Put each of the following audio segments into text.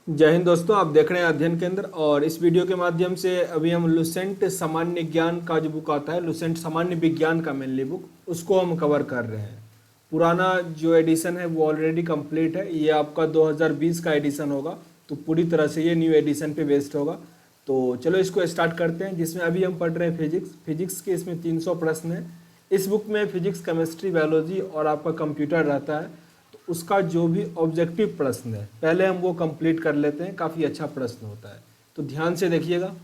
जय हिंद दोस्तों, आप देख रहे हैं अध्ययन केंद्र। और इस वीडियो के माध्यम से अभी हम लुसेंट सामान्य ज्ञान का जो बुक आता है, लुसेंट सामान्य विज्ञान का मेनली बुक, उसको हम कवर कर रहे हैं। पुराना जो एडिशन है वो ऑलरेडी कंप्लीट है। ये आपका 2020 का एडिशन होगा, तो पूरी तरह से ये न्यू एडिशन पे बेस्ड होगा। तो चलो इसको स्टार्ट करते हैं, जिसमें अभी हम पढ़ रहे हैं फिजिक्स के। इसमें 300 प्रश्न है। इस बुक में फिजिक्स, केमिस्ट्री, बायोलॉजी और आपका कंप्यूटर रहता है। तो उसका जो भी ऑब्जेक्टिव प्रश्न है पहले हम वो कंप्लीट कर लेते हैं। काफ़ी अच्छा प्रश्न होता है, तो ध्यान से देखिएगा।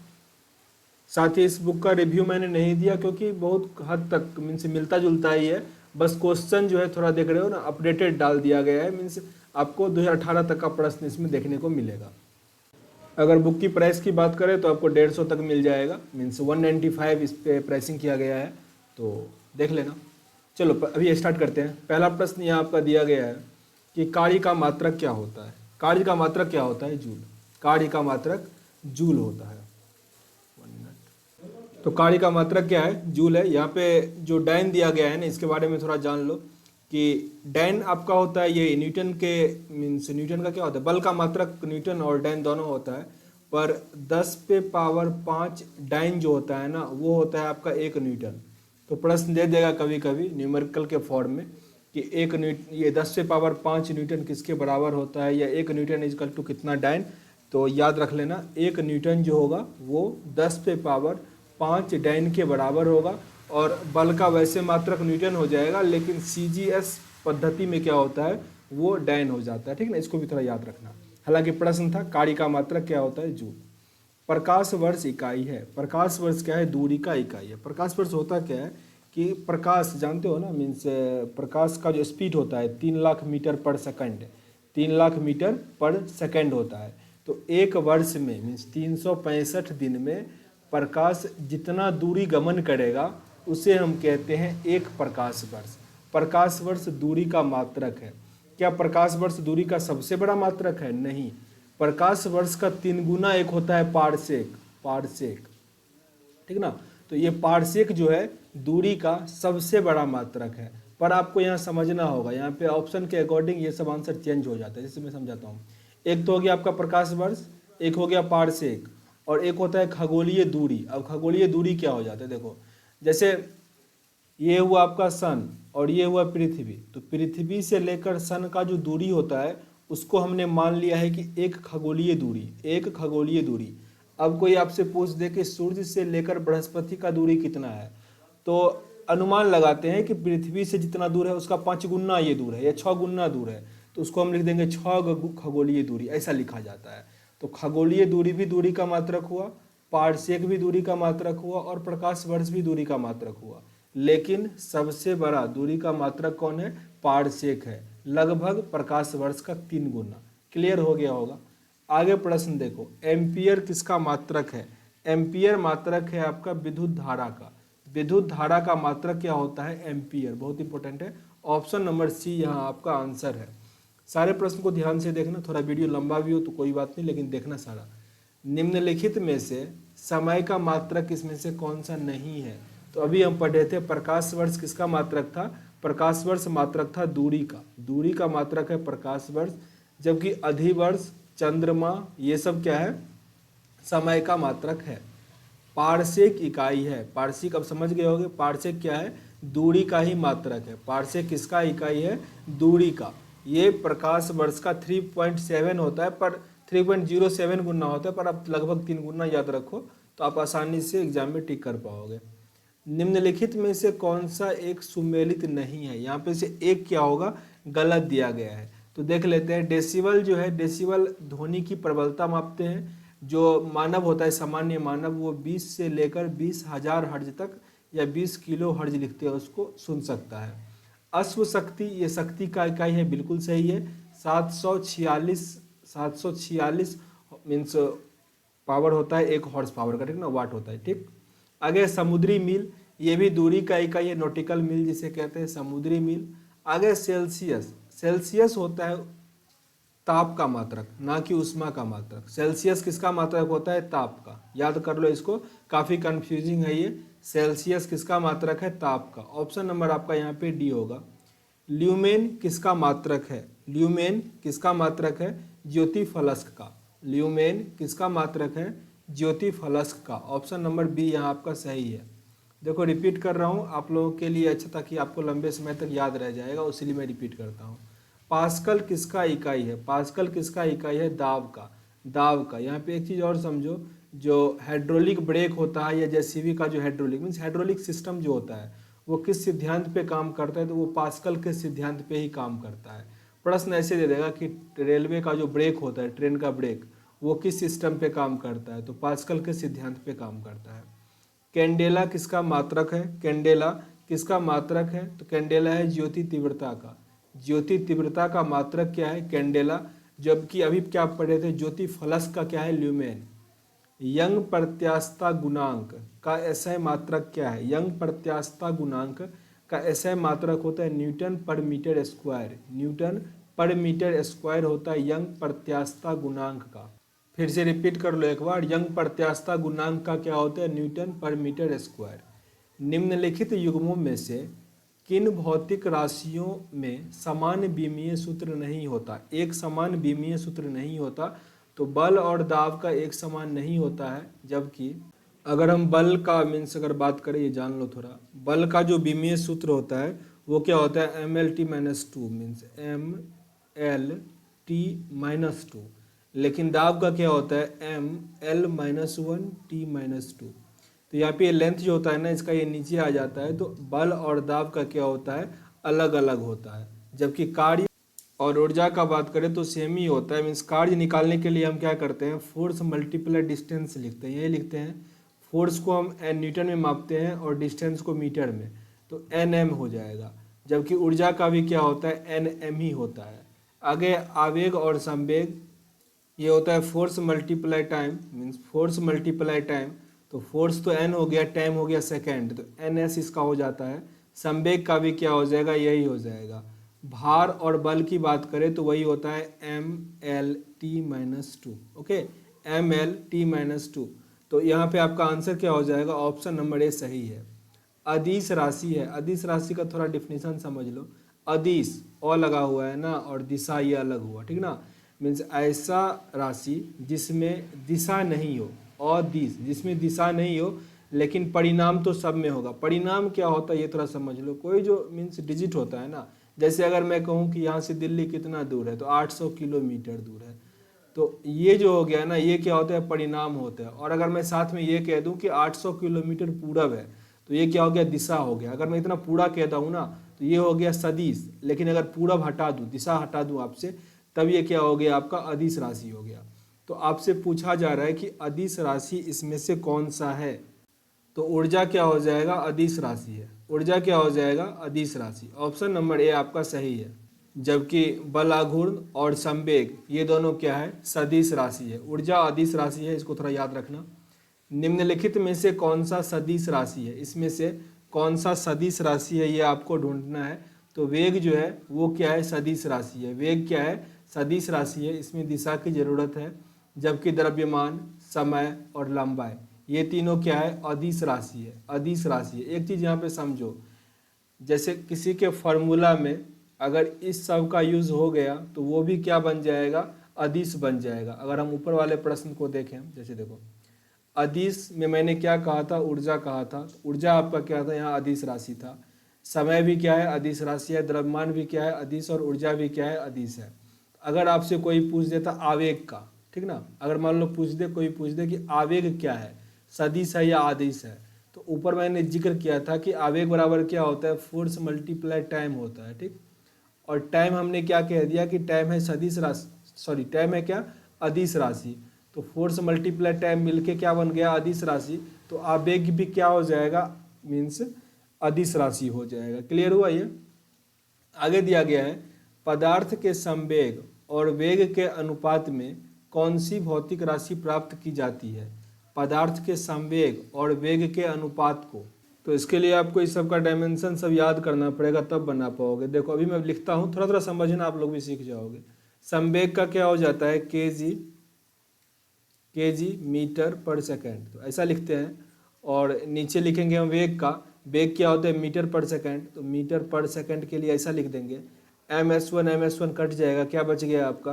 साथ ही इस बुक का रिव्यू मैंने नहीं दिया, क्योंकि बहुत हद तक मीन्स मिलता जुलता ही है। बस क्वेश्चन जो है थोड़ा देख रहे हो ना, अपडेटेड डाल दिया गया है। मीन्स आपको 2018 तक का प्रश्न इसमें देखने को मिलेगा। अगर बुक की प्राइस की बात करें तो आपको 150 तक मिल जाएगा। मीन्स 195 इस पे प्राइसिंग किया गया है, तो देख लेना। चलो अभी स्टार्ट करते हैं। पहला प्रश्न यहाँ आपका दिया गया है कि कार्य का मात्रक क्या होता है। कार्य का मात्रक क्या होता है? जूल। कार्य का मात्रक जूल होता है। 1 मिनट। तो कार्य का मात्रक क्या है? जूल है। यहाँ पे जो डाइन दिया गया है ना, इसके बारे में थोड़ा जान लो कि डाइन आपका होता है ये न्यूटन के, मीन्स न्यूटन का क्या होता है, बल का मात्रक न्यूटन और डाइन दोनों होता है। पर 10 पे पावर 5 डाइन जो होता है ना, वो होता है आपका 1 न्यूटन। तो प्रश्न दे देगा कभी कभी न्यूमेरिकल के फॉर्म में कि 1 न्यूटन, ये 10 पे पावर 5 न्यूटन किसके बराबर होता है, या 1 न्यूटन इजकल टू कितना डाइन। तो याद रख लेना, 1 न्यूटन जो होगा वो 10 पे पावर 5 डाइन के बराबर होगा। और बल का वैसे मात्रक न्यूटन हो जाएगा, लेकिन सीजीएस पद्धति में क्या होता है, वो डाइन हो जाता है। ठीक ना, इसको भी थोड़ा याद रखना। हालांकि प्रश्न था कार्य का मात्रक क्या होता है, जूल। प्रकाश वर्ष इकाई है। प्रकाश वर्ष क्या है? दूरी का इकाई है। प्रकाश वर्ष होता क्या है कि प्रकाश जानते हो ना, मीन्स प्रकाश का जो स्पीड होता है 3 लाख मीटर पर सेकंड, 3 लाख मीटर पर सेकंड होता है। तो एक वर्ष में मीन्स 365 दिन में प्रकाश जितना दूरी गमन करेगा उसे हम कहते हैं एक प्रकाश वर्ष। प्रकाश वर्ष दूरी का मात्रक है। क्या प्रकाश वर्ष दूरी का सबसे बड़ा मात्रक है? नहीं। प्रकाश वर्ष का 3 गुना एक होता है पारसेक। पारसेक, ठीक ना। तो ये पारसेक जो है दूरी का सबसे बड़ा मात्रक है। पर आपको यहाँ समझना होगा, यहाँ पे ऑप्शन के अकॉर्डिंग ये सब आंसर चेंज हो जाता है। जैसे मैं समझाता हूँ, एक तो हो गया आपका प्रकाश वर्ष, एक हो गया पारसेक, और एक होता है खगोलीय दूरी। अब खगोलीय दूरी क्या हो जाता है, देखो जैसे ये हुआ आपका सन और ये हुआ पृथ्वी। तो पृथ्वी से लेकर सन का जो दूरी होता है उसको हमने मान लिया है कि एक खगोलीय दूरी, एक खगोलीय दूरी। अब कोई आपसे पूछ दे कि सूर्य से लेकर बृहस्पति का दूरी कितना है, तो अनुमान लगाते हैं कि पृथ्वी से जितना दूर है उसका 5 गुना ये दूर है या 6 गुना दूर है। तो उसको हम लिख देंगे 6 खगोलीय दूरी, ऐसा लिखा जाता है। तो खगोलीय दूरी भी दूरी का मात्रक हुआ, पारसेक भी दूरी का मात्रक हुआ, और प्रकाश वर्ष भी दूरी का मात्रक हुआ। लेकिन सबसे बड़ा दूरी का मात्रक कौन है? पारसेक है, लगभग प्रकाश वर्ष का 3 गुना। क्लियर हो गया होगा। आगे प्रश्न देखो, एम्पियर किसका मात्रक है? एम्पियर मात्रक है आपका विद्युत धारा का। विद्युत धारा का मात्रक क्या होता है? एम्पियर। बहुत इंपॉर्टेंट है। ऑप्शन नंबर सी यहाँ आपका आंसर है। सारे प्रश्न को ध्यान से देखना, थोड़ा वीडियो लंबा भी हो तो कोई बात नहीं, लेकिन देखना सारा। निम्नलिखित में से समय का मात्रक इसमें से कौन सा नहीं है? तो अभी हम पढ़े थे प्रकाश वर्ष किसका मात्रक था? प्रकाश वर्ष मात्रक था दूरी का। दूरी का मात्रक है प्रकाश वर्ष, जबकि अधिवर्ष, चंद्रमा, ये सब क्या है? समय का मात्रक है। पारसेक इकाई है। पारसेक अब समझ गए होंगे, पारसेक क्या है? दूरी का ही मात्रक है। पारसेक किसका इकाई है? दूरी का। ये प्रकाश वर्ष का 3.7 होता है, पर 3.07 गुना होता है, पर आप लगभग 3 गुना याद रखो तो आप आसानी से एग्जाम में टिक कर पाओगे। निम्नलिखित में से कौन सा एक सुमेलित नहीं है? यहाँ पे से एक क्या होगा? गलत दिया गया है। तो देख लेते हैं। डेसिबल जो है, डेसिबल ध्वनि की प्रबलता मापते हैं। जो मानव होता है, सामान्य मानव, वो 20 से लेकर 20,000 हर्ज तक या 20 किलो हर्ज लिखते हैं उसको सुन सकता है। अश्व शक्ति, ये शक्ति का इकाई है, बिल्कुल सही है। 746 मीन्स पावर होता है 1 हॉर्स पावर का, ठीक ना, वाट होता है, ठीक। आगे समुद्री मील, ये भी दूरी का इकाई है, नॉटिकल मील जिसे कहते हैं, समुद्री मील। आगे सेल्सियस, सेल्सियस होता है ताप का मात्रक, ना कि उष्मा का मात्रक। सेल्सियस किसका मात्रक होता है? ताप का। याद कर लो इसको, काफ़ी कंफ्यूजिंग है ये। सेल्सियस किसका मात्रक है? ताप का। ऑप्शन नंबर आपका यहाँ पे डी होगा। ल्यूमेन किसका मात्रक है? ल्यूमेन किसका मात्रक है? ज्योति फलक का। ल्यूमेन किसका मात्रक है? ज्योति फलस्क का। ऑप्शन नंबर बी यहाँ आपका सही है। देखो रिपीट कर रहा हूँ आप लोगों के लिए अच्छा, ताकि आपको लंबे समय तक याद रह जाएगा, उसीलिए मैं रिपीट करता हूँ। पास्कल किसका इकाई है? पास्कल किसका इकाई है? दाब का। दाब का। यहाँ पे एक चीज़ और समझो, जो हाइड्रोलिक ब्रेक होता है या जेसीबी का जो हाइड्रोलिक मीन्स हाइड्रोलिक सिस्टम जो होता है वो किस सिद्धांत पे काम करता है? तो वो पास्कल के सिद्धांत पे ही काम करता है। प्रश्न ऐसे दे देगा कि रेलवे का जो ब्रेक होता है, ट्रेन का ब्रेक, वो किस सिस्टम पे काम करता है? तो पास्कल के सिद्धांत पे काम करता है। कैंडेला किसका मात्रक है? कैंडेला किसका मात्रक है? तो कैंडेला है ज्योति तीव्रता का। ज्योति तीव्रता का मात्रक क्या है? कैंडेला। जबकि अभी क्या पढ़े थे, ज्योति फलस्क का क्या है? ल्यूमेन। यंग प्रत्यास्थता गुणांक का एसआई मात्रक क्या है? यंग प्रत्यास्थता गुणांक का एसआई मात्रक होता है न्यूटन पर मीटर स्क्वायर। न्यूटन पर मीटर स्क्वायर होता है यंग प्रत्यास्थता गुणांक का। फिर से रिपीट कर लो एक बार, यंग प्रत्यास्थता गुणांक का क्या होता है? न्यूटन पर मीटर स्क्वायर। निम्नलिखित युग्मों में से किन भौतिक राशियों में समान विमीय सूत्र नहीं होता? एक समान विमीय सूत्र नहीं होता। तो बल और दाब का एक समान नहीं होता है। जबकि अगर हम बल का मीन्स अगर बात करें, ये जान लो थोड़ा, बल का जो विमीय सूत्र होता है वो क्या होता है? M L T minus two means M L T minus two. लेकिन दाब का क्या होता है? M L minus one T minus two. तो यहाँ पे लेंथ जो होता है ना इसका, ये नीचे आ जाता है। तो बल और दाब का क्या होता है? अलग अलग होता है। जबकि कार्य और ऊर्जा का बात करें तो सेम ही होता है। मीन्स कार्य निकालने के लिए हम क्या करते हैं? फोर्स मल्टीप्लाई डिस्टेंस लिखते हैं। ये लिखते हैं, फोर्स को हम एन न्यूटन में मापते हैं और डिस्टेंस को मीटर में, तो एन एम हो जाएगा। जबकि ऊर्जा का भी क्या होता है? एन एम ही होता है। आगे आवेग और संवेग, ये होता है force multiply time means force multiply time. तो फोर्स तो एन हो गया, टाइम हो गया सेकेंड, तो एन एस इसका हो जाता है। संवेग का भी क्या हो जाएगा? यही हो जाएगा। भार और बल की बात करें तो वही होता है M L T minus two. Okay, M L T minus two. तो यहाँ पे आपका आंसर क्या हो जाएगा? ऑप्शन नंबर ए सही है। अदिश राशि है। अदिश राशि का थोड़ा डिफिनेशन समझ लो। अदिश और लगा हुआ है ना, और दिशा ये अलग हुआ, ठीक ना। मीन्स ऐसा राशि जिसमें दिशा नहीं हो, अदिश जिसमें दिशा नहीं हो लेकिन परिणाम तो सब में होगा। परिणाम क्या होता है ये थोड़ा समझ लो। कोई जो मीन्स डिजिट होता है ना, जैसे अगर मैं कहूँ कि यहाँ से दिल्ली कितना दूर है, तो 800 किलोमीटर दूर है। तो ये जो हो गया ना, ये क्या होता है? परिणाम होता है। और अगर मैं साथ में ये कह दूं कि 800 किलोमीटर पूरब है, तो ये क्या हो गया? दिशा हो गया। अगर मैं इतना पूरा कहता हूँ ना, तो ये हो गया सदिश। लेकिन अगर पूरब हटा दूं, दिशा हटा दूं आपसे, तब ये क्या हो गया? आपका अदिश राशि हो गया। तो आपसे पूछा जा रहा है कि अदिश राशि इसमें से कौन सा है? तो ऊर्जा क्या हो जाएगा? अदिश राशि है। ऊर्जा क्या हो जाएगा? अदिश राशि। ऑप्शन नंबर ए आपका सही है। जबकि बल आघूर्ण और संवेग ये दोनों क्या है? सदिश राशि है। ऊर्जा अदिश राशि है, इसको थोड़ा याद रखना। निम्नलिखित में से कौन सा सदिश राशि है? इसमें से कौन सा सदिश राशि है ये आपको ढूंढना है। तो वेग जो है वो क्या है? सदिश राशि है। वेग क्या है? सदिश राशि है। इसमें दिशा की जरूरत है। जबकि द्रव्यमान, समय और लंबाई ये तीनों क्या है? अदिश राशि है। अदिश राशि है। एक चीज यहाँ पे समझो, जैसे किसी के फॉर्मूला में अगर इस सब का यूज हो गया तो वो भी क्या बन जाएगा? अदिश बन जाएगा। अगर हम ऊपर वाले प्रश्न को देखें, जैसे देखो अदिश में मैंने क्या कहा था? ऊर्जा कहा था। ऊर्जा आपका क्या था? यहाँ अदिश राशि था। समय भी क्या है? अदिश राशि है। द्रव्यमान भी क्या है? अदिश। और ऊर्जा भी क्या है? अदिश है। अगर आपसे कोई पूछ देता आवेग का, ठीक ना, अगर मान लो पूछ दे, कोई पूछ दे कि आवेग क्या है, सदिश है या आदिश है, तो ऊपर मैंने जिक्र किया था कि आवेग बराबर क्या होता है? फोर्स मल्टीप्लाई टाइम होता है, ठीक। और टाइम हमने क्या कह दिया कि टाइम है सदिश राशि, सॉरी टाइम है क्या? अदिश राशि। तो फोर्स मल्टीप्लाई टाइम मिलके क्या बन गया? अदिश राशि। तो आवेग भी क्या हो जाएगा? मीन्स अदिश राशि हो जाएगा। क्लियर हुआ ये? आगे दिया गया है, पदार्थ के संवेग और वेग के अनुपात में कौन सी भौतिक राशि प्राप्त की जाती है? पदार्थ के संवेग और वेग के अनुपात को, तो इसके लिए आपको इस सब का डायमेंशन सब याद करना पड़ेगा, तब बना पाओगे। देखो अभी मैं लिखता हूँ, थोड़ा थोड़ा समझना, आप लोग भी सीख जाओगे। संवेग का क्या हो जाता है? केजी मीटर पर सेकेंड, तो ऐसा लिखते हैं। और नीचे लिखेंगे हम वेग का, वेग क्या होता है? मीटर पर सेकेंड, तो मीटर पर सेकेंड के लिए ऐसा लिख देंगे। एम एस वन कट जाएगा, क्या बच गया आपका?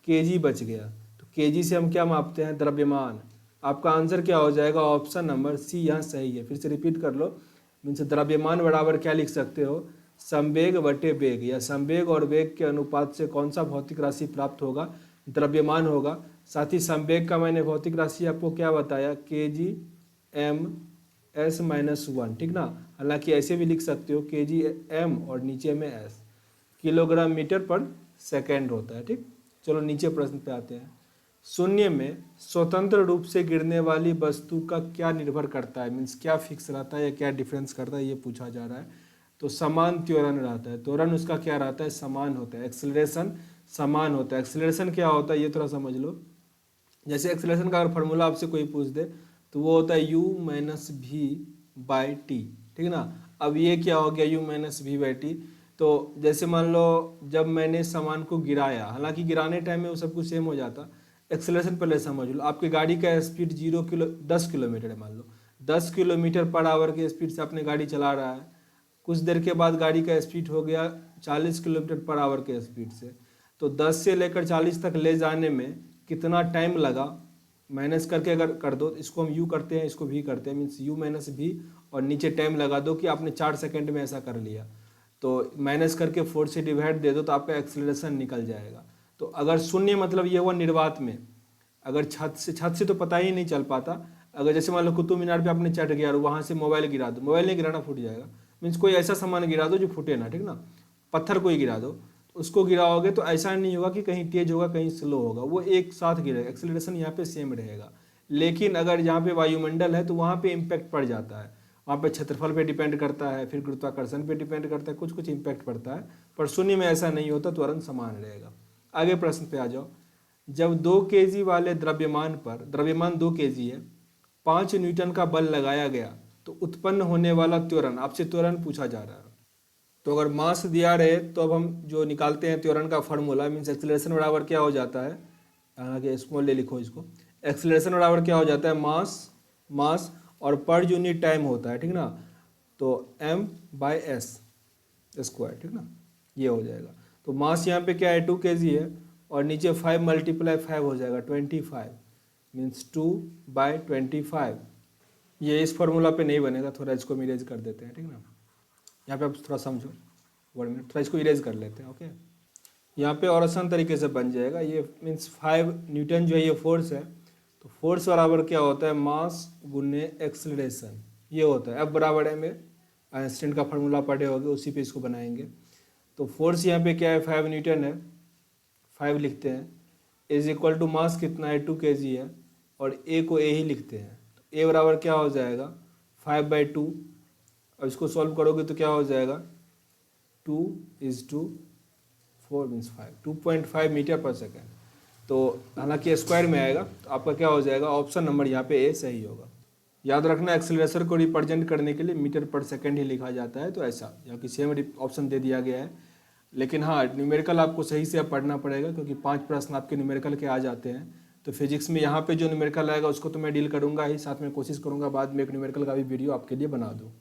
केजी बच गया। तो केजी से हम क्या मापते हैं? द्रव्यमान। आपका आंसर क्या हो जाएगा? ऑप्शन नंबर सी यहाँ सही है। फिर से रिपीट कर लो। मीन्स द्रव्यमान बराबर क्या लिख सकते हो? संवेग बटे वेग, या संवेग और वेग के अनुपात से कौन सा भौतिक राशि प्राप्त होगा? द्रव्यमान होगा। साथ ही संवेग का मैंने भौतिक राशि आपको क्या बताया? KG M S minus one, ठीक ना। हालांकि ऐसे भी लिख सकते हो केजी एम और नीचे में एस, किलोग्राम मीटर पर सेकेंड होता है, ठीक। चलो नीचे प्रश्न पे आते हैं। शून्य में स्वतंत्र रूप से गिरने वाली वस्तु का क्या निर्भर करता है? मीन्स क्या फिक्स रहता है या क्या डिफरेंस करता है, ये पूछा जा रहा है। तो समान त्वरण रहता है। त्वरण उसका क्या रहता है? समान होता है। एक्सेलरेशन समान होता है। एक्सेलरेशन क्या होता है ये थोड़ा समझ लो। जैसे एक्सेलरेशन का अगर फॉर्मूला आपसे कोई पूछ दे तो वो होता है u minus V by T, ठीक ना। अब ये क्या हो गया? u minus V by T. तो जैसे मान लो जब मैंने सामान को गिराया, हालांकि गिराने टाइम में वो सब कुछ सेम हो जाता। एक्सेलरेशन पहले समझ लो। आपकी गाड़ी का स्पीड 10 किलोमीटर है, मान लो 10 किलोमीटर पर आवर के स्पीड से अपने गाड़ी चला रहा है। कुछ देर के बाद गाड़ी का स्पीड हो गया 40 किलोमीटर पर आवर के स्पीड से। तो 10 से लेकर 40 तक ले जाने में कितना टाइम लगा, माइनस करके अगर कर दो, इसको हम यू करते हैं, इसको भी करते हैं, मीन्स यू माइनस भी, और नीचे टाइम लगा दो कि आपने 4 सेकंड में ऐसा कर लिया। तो माइनस करके 4 से डिवाइड दे दो तो आपका एक्सेलरेशन निकल जाएगा। तो अगर शून्य मतलब ये हुआ निर्वात में, अगर छत से तो पता ही नहीं चल पाता। अगर जैसे मान लो कुतुब मीनार पे आपने चढ़ गया और वहाँ से मोबाइल गिरा दो, मोबाइल नहीं गिराना, फूट जाएगा। मीन्स कोई ऐसा सामान गिरा दो जो फूटे ना, ठीक ना। पत्थर कोई गिरा दो, उसको गिराओगे तो ऐसा नहीं होगा कि कहीं तेज होगा कहीं स्लो होगा, वो एक साथ गिरेगा। एक्सेलरेशन यहाँ पे सेम रहेगा। लेकिन अगर यहाँ पे वायुमंडल है तो वहाँ पे इम्पैक्ट पड़ जाता है। वहाँ पे क्षेत्रफल पे डिपेंड करता है, फिर गुरुत्वाकर्षण पे डिपेंड करता है, कुछ कुछ इम्पैक्ट पड़ता है। पर शून्य में ऐसा नहीं होता, तुरंत समान रहेगा। आगे प्रश्न पे आ जाओ। जब 2 केजी वाले द्रव्यमान पर, द्रव्यमान 2 केजी है, 5 न्यूटन का बल लगाया गया तो उत्पन्न होने वाला त्वरण, आपसे त्वरण पूछा जा रहा है। तो अगर मास दिया रहे तो अब हम जो निकालते हैं त्वरण का फार्मूला, मीन्स एक्सेलरेशन बराबर क्या हो जाता है? आगे स्मॉल ले लिखो इसको। एक्सेलरेशन बराबर क्या हो जाता है? मास और पर यूनिट टाइम होता है, ठीक ना। तो m बाई एस स्क्वायर, ठीक ना, ये हो जाएगा। तो मास यहाँ पे क्या है? 2 kg है, और नीचे 5 मल्टीप्लाई 5 हो जाएगा 25, मीन्स 2/25। ये इस फॉर्मूला पे नहीं बनेगा, थोड़ा इसको हम इरेज कर देते हैं, ठीक ना। यहाँ पे आप थोड़ा समझो, 1 मिनट, थोड़ा इसको इरेज कर लेते हैं, ओके। यहाँ पे और आसान तरीके से बन जाएगा। ये मीन्स 5 न्यूटन जो है ये फोर्स है। तो फोर्स बराबर क्या होता है? मास गुने एक्सेलरेशन, ये होता है। F बराबर है, में आइंस्टीन का फार्मूला पढ़े होगे, उसी पे इसको बनाएंगे। तो फोर्स यहाँ पे क्या है? 5 न्यूटन है, 5 लिखते हैं, इज इक्वल टू मास कितना है? 2 kg है, और ए को ए ही लिखते हैं। तो ए बराबर क्या हो जाएगा? 5/2। और इसको सॉल्व करोगे तो क्या हो जाएगा? 2:4 मीन्स 5, 2.5 मीटर पर सेकेंड। तो हालांकि स्क्वायर में आएगा, तो आपका क्या हो जाएगा? ऑप्शन नंबर यहाँ पे ए सही होगा। याद रखना, एक्सेलरेशन को रिप्रेजेंट करने के लिए मीटर पर सेकेंड ही लिखा जाता है, तो ऐसा यहाँ की सेम ऑप्शन दे दिया गया है। लेकिन हाँ, न्यूमेरिकल आपको सही से अब पढ़ना पड़ेगा, क्योंकि 5 प्रश्न आपके न्यूमेरिकल के आ जाते हैं। तो फिजिक्स में यहाँ पे जो न्यूमेरिकल आएगा उसको तो मैं डील करूँगा ही, साथ में कोशिश करूँगा बाद में एक न्यूमेरिकल का भी वीडियो आपके लिए बना दूँ।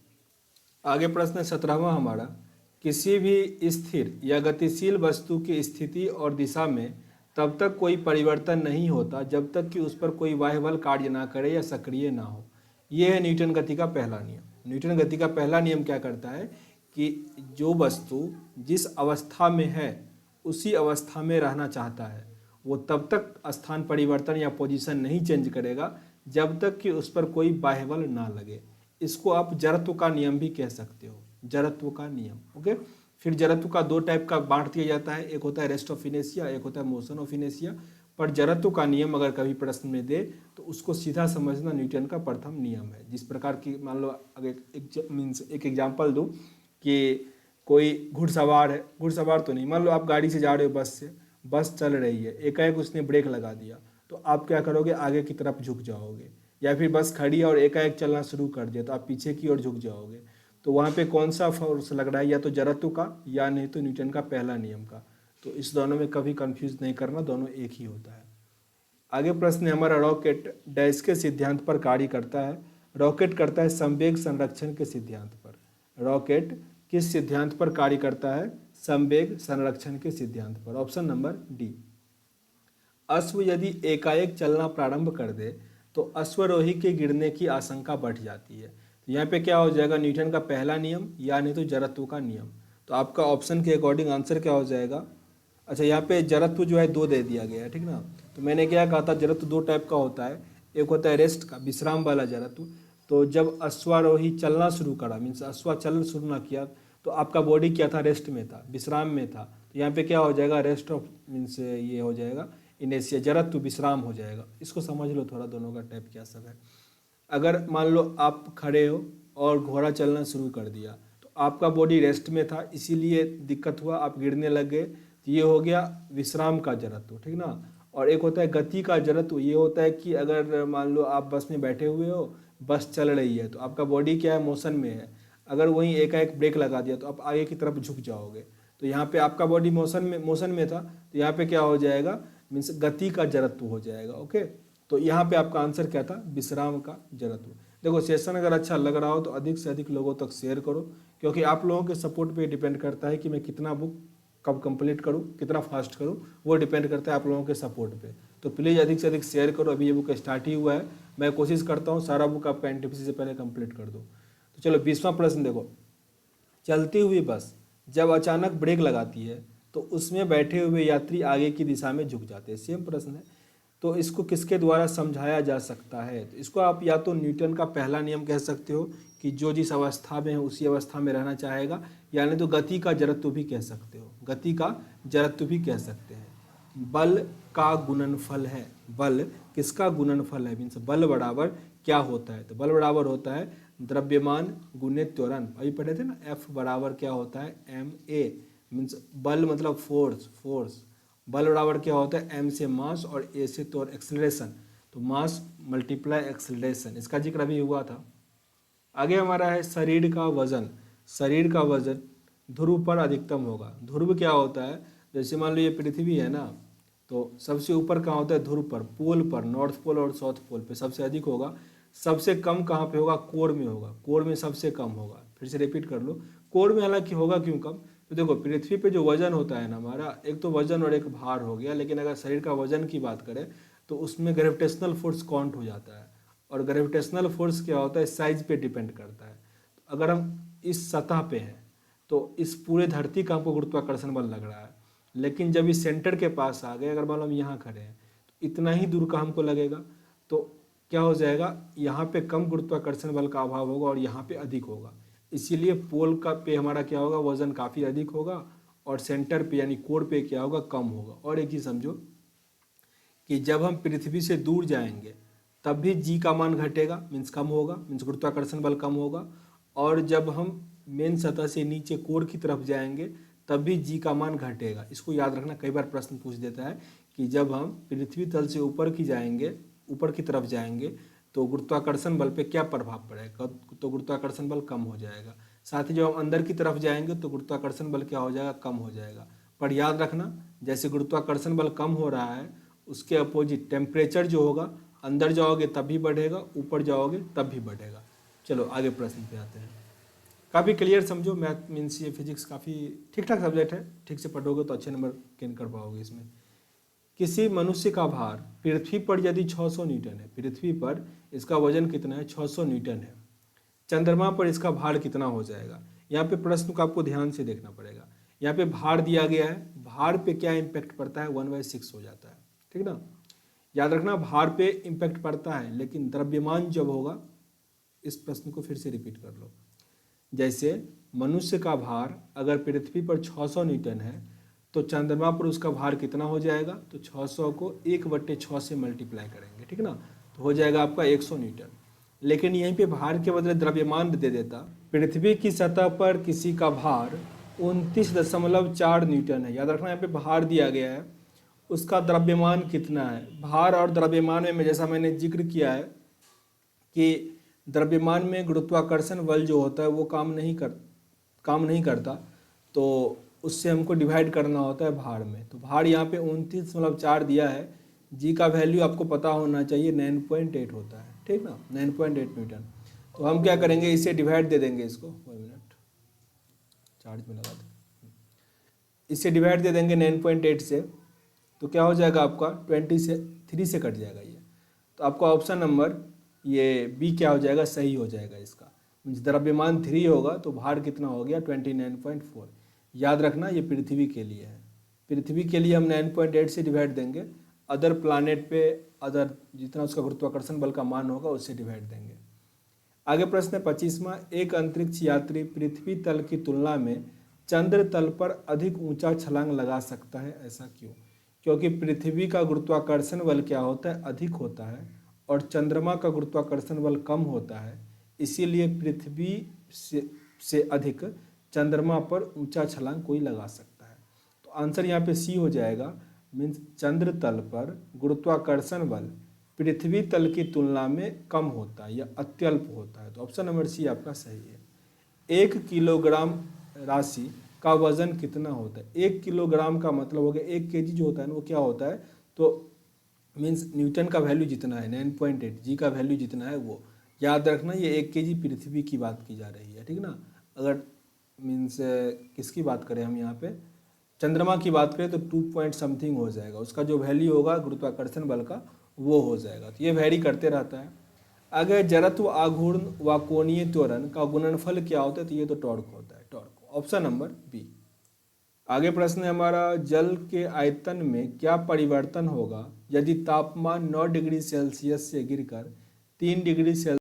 आगे प्रश्न 17वां हमारा। किसी भी स्थिर या गतिशील वस्तु की स्थिति और दिशा में तब तक कोई परिवर्तन नहीं होता जब तक कि उस पर कोई बाह्य बल कार्य ना करे या सक्रिय ना हो। यह है न्यूटन गति का पहला नियम। न्यूटन गति का पहला नियम क्या करता है कि जो वस्तु जिस अवस्था में है उसी अवस्था में रहना चाहता है, वो तब तक स्थान परिवर्तन या पोजीशन नहीं चेंज करेगा जब तक कि उस पर कोई बाह्य बल ना लगे। इसको आप जड़त्व का नियम भी कह सकते हो, जड़त्व का नियम, ओके। फिर जड़त्व का 2 टाइप का बांट दिया जाता है, एक होता है रेस्ट ऑफ इनेर्शिया, एक होता है मोशन ऑफ इनेर्शिया। पर जड़त्व का नियम अगर कभी प्रश्न में दे तो उसको सीधा समझना न्यूटन का प्रथम नियम है। जिस प्रकार की, मान लो अगर एक एग्जाम्पल दूँ कि कोई घुड़सवार है, घुड़सवार तो नहीं, मान लो आप गाड़ी से जा रहे हो, बस से, बस चल रही है, एकाएक उसने ब्रेक लगा दिया, तो आप क्या करोगे? आगे की तरफ झुक जाओगे। या फिर बस खड़ी है और एकाएक चलना शुरू कर दिया तो आप पीछे की ओर झुक जाओगे। तो वहाँ पे कौन सा फोर्स लग रहा है? या तो जड़त्व का या नहीं तो न्यूटन का पहला नियम का। तो इस दोनों में कभी कंफ्यूज नहीं करना, दोनों एक ही होता है। आगे प्रश्न है हमारा, रॉकेट डैश के सिद्धांत पर कार्य करता है। रॉकेट करता है संवेग संरक्षण के सिद्धांत पर। रॉकेट किस सिद्धांत पर कार्य करता है? संवेग संरक्षण के सिद्धांत पर। Option number D. अश्व यदि एकाएक चलना प्रारंभ कर दे तो अश्वरोही के गिरने की आशंका बढ़ जाती है। तो यहाँ पे क्या हो जाएगा, न्यूटन का पहला नियम या नहीं तो जड़त्व का नियम। तो आपका ऑप्शन के अकॉर्डिंग आंसर क्या हो जाएगा। अच्छा, यहाँ पे जड़त्व जो है 2 दे दिया गया है, ठीक ना। तो मैंने क्या कहा था, जड़त्व 2 टाइप का होता है। एक होता है रेस्ट का, विश्राम वाला जड़त्व। तो जब अश्वारोही चलना शुरू करा, मीन्स अश्वा चल शुरू ना किया, तो आपका बॉडी क्या था, रेस्ट में था, विश्राम में था। तो यहाँ पे क्या हो जाएगा, रेस्ट ऑफ मीन्स ये हो जाएगा इनेशिया, जड़त्व विश्राम हो जाएगा। इसको समझ लो थोड़ा, दोनों का टाइप क्या सब है। अगर मान लो आप खड़े हो और घोड़ा चलना शुरू कर दिया, तो आपका बॉडी रेस्ट में था, इसीलिए दिक्कत हुआ, आप गिरने लग गए। तो ये हो गया विश्राम का जड़त्व, ठीक ना। और एक होता है गति का जड़त्व। ये होता है कि अगर मान लो आप बस में बैठे हुए हो, बस चल रही है, तो आपका बॉडी क्या है, मोशन में है। अगर वहीं एकाएक ब्रेक लगा दिया तो आप आगे की तरफ झुक जाओगे। तो यहाँ पे आपका बॉडी मोशन में था, तो यहाँ पे क्या हो जाएगा, मीन्स गति का जड़त्व हो जाएगा। ओके, तो यहाँ पे आपका आंसर क्या था, विश्राम का जड़त्व। देखो, सेशन अगर अच्छा लग रहा हो तो अधिक से अधिक लोगों तक शेयर करो, क्योंकि आप लोगों के सपोर्ट पे डिपेंड करता है कि मैं कितना बुक कब कंप्लीट करूँ, कितना फास्ट करूँ, वो डिपेंड करता है आप लोगों के सपोर्ट पे। तो प्लीज़ अधिक से अधिक शेयर करो। अभी ये बुक स्टार्ट ही हुआ है, मैं कोशिश करता हूँ सारा बुक आपका एनटीपीसी से पहले कंप्लीट कर दूँ। तो चलो 20वां प्रश्न देखो। चलती हुई बस जब अचानक ब्रेक लगाती है तो उसमें बैठे हुए यात्री आगे की दिशा में झुक जाते हैं। सेम प्रश्न है। तो इसको किसके द्वारा समझाया जा सकता है। तो इसको आप या तो न्यूटन का पहला नियम कह सकते हो कि जो जिस अवस्था में है उसी अवस्था में रहना चाहेगा, यानी तो गति का जड़त्व भी कह सकते हो, गति का जड़त्व भी कह सकते हैं। बल का गुणनफल है, बल किसका गुणनफल है, मीन्स बल बराबर क्या होता है। तो बल बराबर होता है द्रव्यमान गुणित त्वरण। अभी पढ़े थे ना, F बराबर क्या होता है, ma, मीन्स बल मतलब फोर्स। बल बराबर क्या होता है, m से मास और a से त्वरण एक्सेलरेशन। तो मास मल्टीप्लाई एक्सेलरेशन, इसका जिक्र अभी हुआ था। आगे हमारा है शरीर का वजन। शरीर का वजन ध्रुव पर अधिकतम होगा। ध्रुव क्या होता है, जैसे मान लो ये पृथ्वी है ना, तो सबसे ऊपर कहाँ होता है, ध्रुव पर, पोल पर, नॉर्थ पोल और साउथ पोल पे सबसे अधिक होगा। सबसे कम कहाँ पे होगा, कोर में होगा, कोर में सबसे कम होगा। फिर से रिपीट कर लो, कोर में हालांकि होगा, क्यों कम, तो देखो पृथ्वी पे जो वजन होता है ना हमारा, एक तो वजन और एक भार हो गया, लेकिन अगर शरीर का वजन की बात करें तो उसमें ग्रेविटेशनल फोर्स काउंट हो जाता है। और ग्रेविटेशनल फोर्स क्या होता है, साइज पे डिपेंड करता है। तो अगर हम इस सतह पे हैं तो इस पूरे धरती का हमको गुरुत्वाकर्षण बल लग रहा है, लेकिन जब इस सेंटर के पास आ गए, अगर मान लो हम यहाँ खड़े हैं तो इतना ही दूर का हमको लगेगा। तो क्या हो जाएगा, यहाँ पे कम गुरुत्वाकर्षण बल का अभाव होगा और यहाँ पे अधिक होगा। इसीलिए पोल का पे हमारा क्या होगा, वजन काफ़ी अधिक होगा, और सेंटर पे यानी कोर पे क्या होगा, कम होगा। और एक चीज़ समझो कि जब हम पृथ्वी से दूर जाएंगे तब भी जी का मान घटेगा, मीन्स कम होगा, मीन्स गुरुत्वाकर्षण बल कम होगा। और जब हम मेन सतह से नीचे कोर की तरफ जाएंगे तब भी जी का मान घटेगा। इसको याद रखना, कई बार प्रश्न पूछ देता है कि जब हम पृथ्वी तल से ऊपर की तरफ जाएंगे तो गुरुत्वाकर्षण बल पे क्या प्रभाव पड़ेगा, तो गुरुत्वाकर्षण बल कम हो जाएगा। साथ ही जब हम अंदर की तरफ जाएंगे तो गुरुत्वाकर्षण बल क्या हो जाएगा, कम हो जाएगा। पर याद रखना, जैसे गुरुत्वाकर्षण बल कम हो रहा है उसके अपोजिट टेम्परेचर जो होगा, अंदर जाओगे तब भी बढ़ेगा, ऊपर जाओगे तब भी बढ़ेगा। चलो आगे प्रश्न पे आते हैं। काफ़ी क्लियर समझो, मैथ मीन्स ये फिजिक्स काफ़ी ठीक ठाक सब्जेक्ट है, ठीक से पढ़ोगे तो अच्छे नंबर गेन कर पाओगे इसमें। किसी मनुष्य का भार पृथ्वी पर यदि 600 न्यूटन है, पृथ्वी पर इसका वजन कितना है, 600 न्यूटन है, चंद्रमा पर इसका भार कितना हो जाएगा। यहाँ पे प्रश्न को आपको ध्यान से देखना पड़ेगा। यहाँ पे भार दिया गया है, भार पे क्या इम्पैक्ट पड़ता है, 1/6 हो जाता है, ठीक ना। याद रखना भार पे इम्पैक्ट पड़ता है, लेकिन द्रव्यमान जब होगा, इस प्रश्न को फिर से रिपीट कर लो। जैसे मनुष्य का भार अगर पृथ्वी पर 600 न्यूटन है तो चंद्रमा पर उसका भार कितना हो जाएगा, तो 600 को 1/6 से मल्टीप्लाई करेंगे, ठीक ना, तो हो जाएगा आपका 100 न्यूटन। लेकिन यहीं पे भार के बदले द्रव्यमान दे देता। पृथ्वी की सतह पर किसी का भार 29.4 न्यूटन है। याद रखना यहाँ पे भार दिया गया है, उसका द्रव्यमान कितना है। भार और द्रव्यमान में जैसा मैंने जिक्र किया है कि द्रव्यमान में गुरुत्वाकर्षण बल जो होता है वो काम नहीं करता, तो उससे हमको डिवाइड करना होता है भार में। तो भार यहाँ पे 29.4 दिया है, जी का वैल्यू आपको पता होना चाहिए 9.8 होता है, ठीक ना, 9.8 न्यूटन। तो हम क्या करेंगे, इसे डिवाइड दे देंगे, इसको 1 मिनट चार्ज में लगा दें, इसे डिवाइड दे देंगे 9.8 से। तो क्या हो जाएगा आपका 23 से कट जाएगा ये। तो आपका ऑप्शन नंबर ये बी क्या हो जाएगा, सही हो जाएगा इसका। द्रव्यमान 3 होगा तो भार कितना हो गया 29.4। याद रखना ये पृथ्वी के लिए है। पृथ्वी के लिए हम 9.8 से डिवाइड देंगे, अदर प्लानेट पे अदर जितना उसका गुरुत्वाकर्षण बल का मान होगा उससे डिवाइड देंगे। आगे प्रश्न है 25वां, एक अंतरिक्ष यात्री पृथ्वी तल की तुलना में चंद्र तल पर अधिक ऊंचा छलांग लगा सकता है, ऐसा क्यों? क्योंकि पृथ्वी का गुरुत्वाकर्षण बल क्या होता है, अधिक होता है, और चंद्रमा का गुरुत्वाकर्षण बल कम होता है, इसीलिए पृथ्वी से अधिक चंद्रमा पर ऊंचा छलांग कोई लगा सकता है। तो आंसर यहाँ पे सी हो जाएगा, मीन्स चंद्र तल पर गुरुत्वाकर्षण बल पृथ्वी तल की तुलना में कम होता है या अत्यल्प होता है। तो ऑप्शन नंबर सी आपका सही है। 1 किलोग्राम राशि का वजन कितना होता है? 1 किलोग्राम का मतलब हो गया 1 kg जो होता है ना, वो क्या होता है, तो मीन्स न्यूटन का वैल्यू जितना है 9.8, जी का वैल्यू जितना है वो। याद रखना ये 1 kg पृथ्वी की बात की जा रही है, ठीक ना। अगर मीन्स किसकी बात करें हम यहाँ पे, चंद्रमा की बात करें तो 2 पॉइंट समथिंग हो जाएगा, उसका जो वैल्यू होगा गुरुत्वाकर्षण बल का वो हो जाएगा। तो ये वैरी करते रहता है। अगर जड़त्व, आघूर्ण व कोणीय त्वरण का गुणनफल क्या होता है, तो ये तो टॉर्क होता है, टॉर्क। Option number B. आगे प्रश्न है हमारा, जल के आयतन में क्या परिवर्तन होगा यदि तापमान 9 डिग्री सेल्सियस से गिरकर 3 डिग्री सेल्सियस